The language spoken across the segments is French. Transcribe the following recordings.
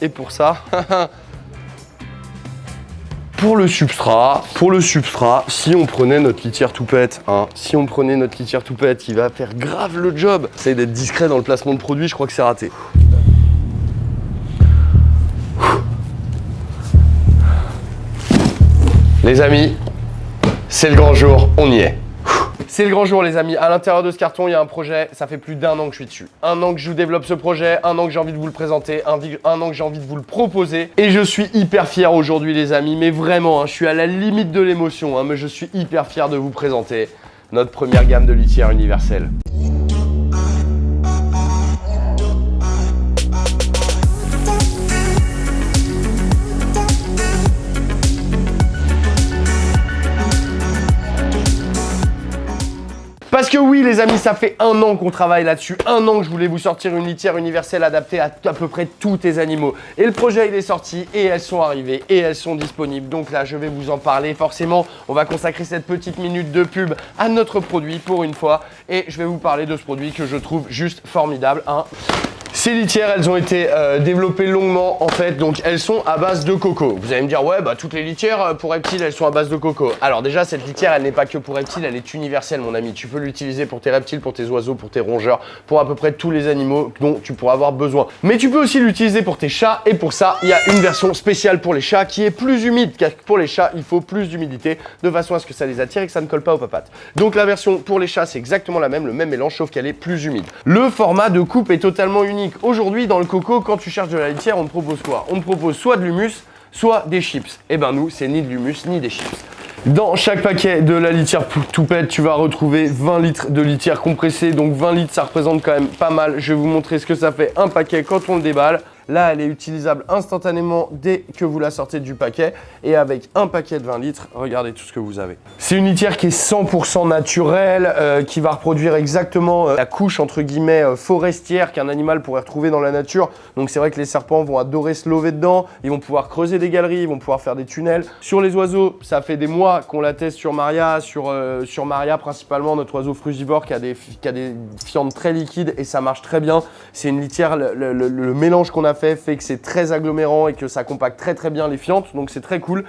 Et pour ça, pour le substrat, si on prenait notre litière toupette, qui va faire grave le job, essaye d'être discret dans le placement de produit, je crois que c'est raté. Les amis, c'est le grand jour, on y est. C'est le grand jour les amis, à l'intérieur de ce carton il y a un projet, ça fait plus d'1 an que je suis dessus. 1 an que je vous développe ce projet, 1 an que j'ai envie de vous le présenter, 1 an que j'ai envie de vous le proposer. Et je suis hyper fier aujourd'hui les amis, mais vraiment, je suis à la limite de l'émotion, mais je suis hyper fier de vous présenter notre première gamme de litières universelle. Parce que oui les amis, ça fait 1 an qu'on travaille là-dessus, 1 an que je voulais vous sortir une litière universelle adaptée à peu près tous tes animaux. Et le projet il est sorti et elles sont arrivées et elles sont disponibles. Donc là je vais vous en parler, forcément on va consacrer cette petite minute de pub à notre produit pour une fois. Et je vais vous parler de ce produit que je trouve juste formidable. Ces litières, elles ont été développées longuement en fait, donc elles sont à base de coco. Vous allez me dire, ouais, bah toutes les litières pour reptiles, elles sont à base de coco. Alors déjà, cette litière, elle n'est pas que pour reptiles, elle est universelle, mon ami. Tu peux l'utiliser pour tes reptiles, pour tes oiseaux, pour tes rongeurs, pour à peu près tous les animaux dont tu pourras avoir besoin. Mais tu peux aussi l'utiliser pour tes chats, et pour ça, il y a une version spéciale pour les chats qui est plus humide, car pour les chats, il faut plus d'humidité, de façon à ce que ça les attire et que ça ne colle pas aux papates. Donc la version pour les chats, c'est exactement la même, le même mélange, sauf qu'elle est plus humide. Le format de coupe est totalement unique. Aujourd'hui, dans le coco, quand tu cherches de la litière, on te propose quoi? On te propose soit de l'humus, soit des chips. Et ben nous, c'est ni de l'humus, ni des chips. Dans chaque paquet de la litière toupette, tu vas retrouver 20 litres de litière compressée. Donc 20 litres, ça représente quand même pas mal. Je vais vous montrer ce que ça fait un paquet quand on le déballe. Là, elle est utilisable instantanément dès que vous la sortez du paquet. Et avec un paquet de 20 litres, regardez tout ce que vous avez. C'est une litière qui est 100% naturelle, qui va reproduire exactement la couche entre guillemets forestière qu'un animal pourrait retrouver dans la nature. Donc c'est vrai que les serpents vont adorer se lever dedans, ils vont pouvoir creuser des galeries, ils vont pouvoir faire des tunnels. Sur les oiseaux, ça fait des mois qu'on la teste sur Maria, sur Maria principalement, notre oiseau frugivore qui a des fientes très liquides et ça marche très bien. C'est une litière, le mélange qu'on a fait que c'est très agglomérant et que ça compacte très bien les fientes, donc c'est très cool.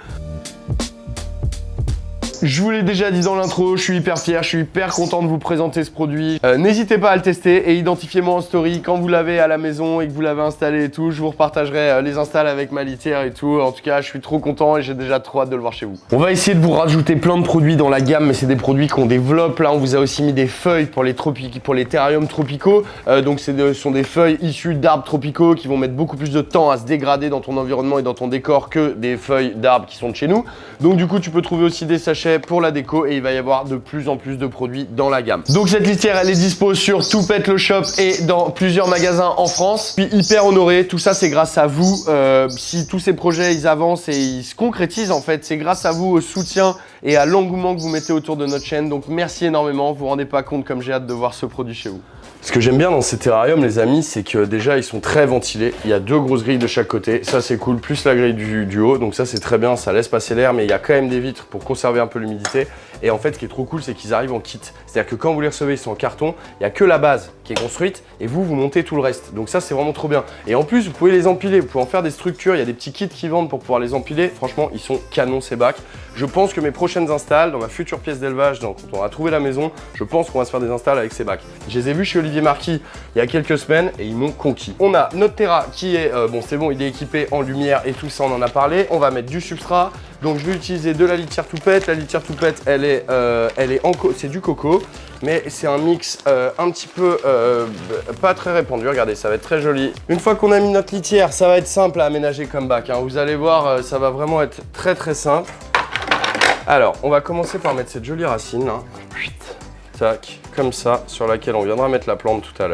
Je vous l'ai déjà dit dans l'intro, je suis hyper fier, je suis hyper content de vous présenter ce produit. N'hésitez pas à le tester et identifiez-moi en story quand vous l'avez à la maison et que vous l'avez installé et tout. Je vous repartagerai les installs avec ma litière et tout. En tout cas, je suis trop content et j'ai déjà trop hâte de le voir chez vous. On va essayer de vous rajouter plein de produits dans la gamme, mais c'est des produits qu'on développe. Là, on vous a aussi mis des feuilles pour les terrariums tropicaux. Donc, ce sont des feuilles issues d'arbres tropicaux qui vont mettre beaucoup plus de temps à se dégrader dans ton environnement et dans ton décor que des feuilles d'arbres qui sont de chez nous. Donc, du coup, tu peux trouver aussi des sachets pour la déco et il va y avoir de plus en plus de produits dans la gamme. Donc cette litière elle est dispo sur Toupette le shop et dans plusieurs magasins en France. Je suis hyper honoré, tout ça c'est grâce à vous. Si tous ces projets ils avancent et ils se concrétisent en fait, c'est grâce à vous, au soutien et à l'engouement que vous mettez autour de notre chaîne. Donc merci énormément, vous vous rendez pas compte comme j'ai hâte de voir ce produit chez vous. Ce que j'aime bien dans ces terrariums, les amis, c'est que déjà, ils sont très ventilés. Il y a 2 grosses grilles de chaque côté. Ça, c'est cool, plus la grille du haut. Donc ça, c'est très bien, ça laisse passer l'air, mais il y a quand même des vitres pour conserver un peu l'humidité. Et en fait, ce qui est trop cool, c'est qu'ils arrivent en kit. C'est-à-dire que quand vous les recevez, ils sont en carton. Il n'y a que la base qui est construite et vous montez tout le reste. Donc ça, c'est vraiment trop bien. Et en plus, vous pouvez les empiler. Vous pouvez en faire des structures. Il y a des petits kits qui vendent pour pouvoir les empiler. Franchement, ils sont canons, ces bacs. Je pense que mes prochaines installs, dans ma future pièce d'élevage, quand on aura trouvé la maison, je pense qu'on va se faire des installs avec ces bacs. Je les ai vus chez Olivier Marquis il y a quelques semaines et ils m'ont conquis. On a notre Terra qui est, bon c'est bon, il est équipé en lumière et tout ça, on en a parlé. On va mettre du substrat. Donc je vais utiliser de la litière toupette. La litière toupette, c'est du coco, mais c'est un mix un petit peu pas très répandu. Regardez, ça va être très joli. Une fois qu'on a mis notre litière, ça va être simple à aménager comme bac. Vous allez voir, ça va vraiment être très simple. Alors, on va commencer par mettre cette jolie racine, tac, comme ça, sur laquelle on viendra mettre la plante tout à l'heure.